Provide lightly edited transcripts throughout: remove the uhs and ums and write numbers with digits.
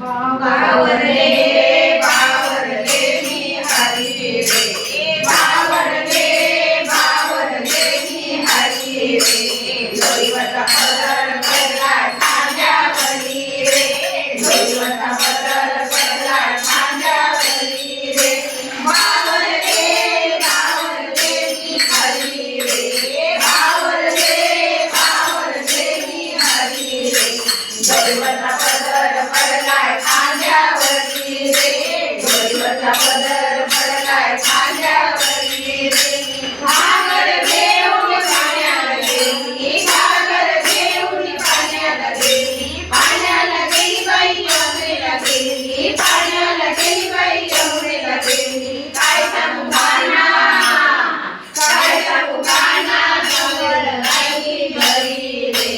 बावरले बावरले मी हरी रे बावरले बावरले मी हरी रे दैवता पदर पडला खांद्यावरी रे दैवता पदर पडला खांद्यावरी रे बावरले बावरले मी हरी रे बावरले बावरले मी हरी रे दैवता पदर पडलाय खांद्यावरी रे दैवता पदर पडलाय खांद्यावरी रे घागर घेऊन पाण्याला गेली घागर घेऊन पाण्याला गेली पाण्याला गेली बाई यमुनेला गेली पाण्याला गेली बाई यमुनेला गेली काय सांगू गाणा संबळ राहिली घरी रे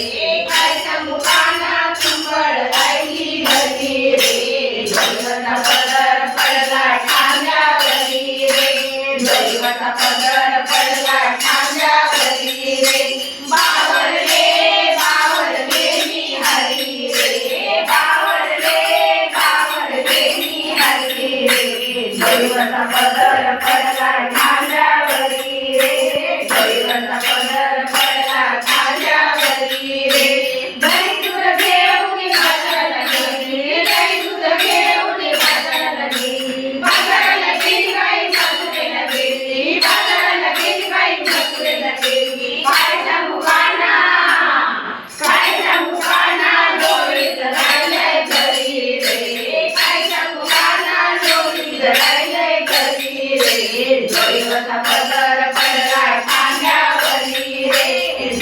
काय सांगू गाणा संबळ राहिली घरी रे दैवता पदर पडलाय खांद्यावरी रे दैवता पदर पडलाय खांद्यावरी रे बावरले बावरले मी हरी रे बावरले बावरले मी हरी रे दैवता पदर पडलाय खांद्यावरी रे दैवता पदर पडलाय खांद्यावरी रे दही दूध घेऊन बाजाराला गेली दही दूध घेऊन बाजाराला गेली बाजाराला गेली बाई मथुरेला गेली बाजाराला गेली बाई मथुरेला गेली काय सांगू गाणा लोळीत राहिलंय घरी रे काय सांगू गाणा लोळीत राहिलंय घरी रे दैवता पदर पडलाय खांद्यावरी रे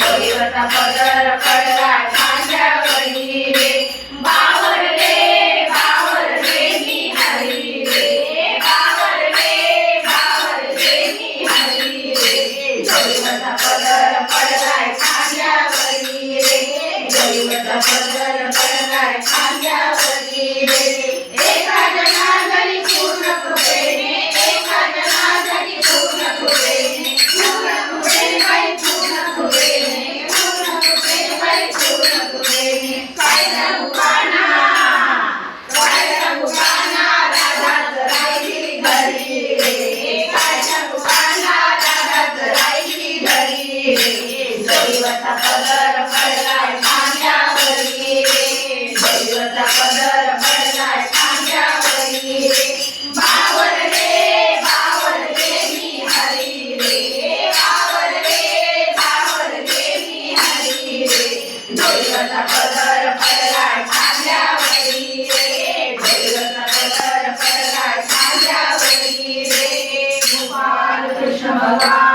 दैवता पदर पडलाय खांद्यावरी रे बावरले बावरले मी हरी रे बावरले बावरले मी हरी रे दैवता पदर पडलाय खांद्यावरी रे दैवता पदर पडलाय खांद्यावरी रे एका जनार्दनी पूर्ण कृपेने एका जनार्दनी पूर्ण कृपेने बाई पूर्ण कृपेने बाई पूर्ण कृपेने काय सांगू गाणा राधाच राहिली घरी रे काय सांगू गाणा राधाच राहिली घरी रे दैवता पदर पडलाय खांद्यावरी रे दैवता पदर पडलाय खांद्यावरी रे बावरले बावरले मी हरी रे बावरले बावरले मी हरी रे दैवता पदर पडलाय खांद्यावरी रे दैवता पदर पडलाय खांद्यावरी रे गोपाल कृष्ण भगवान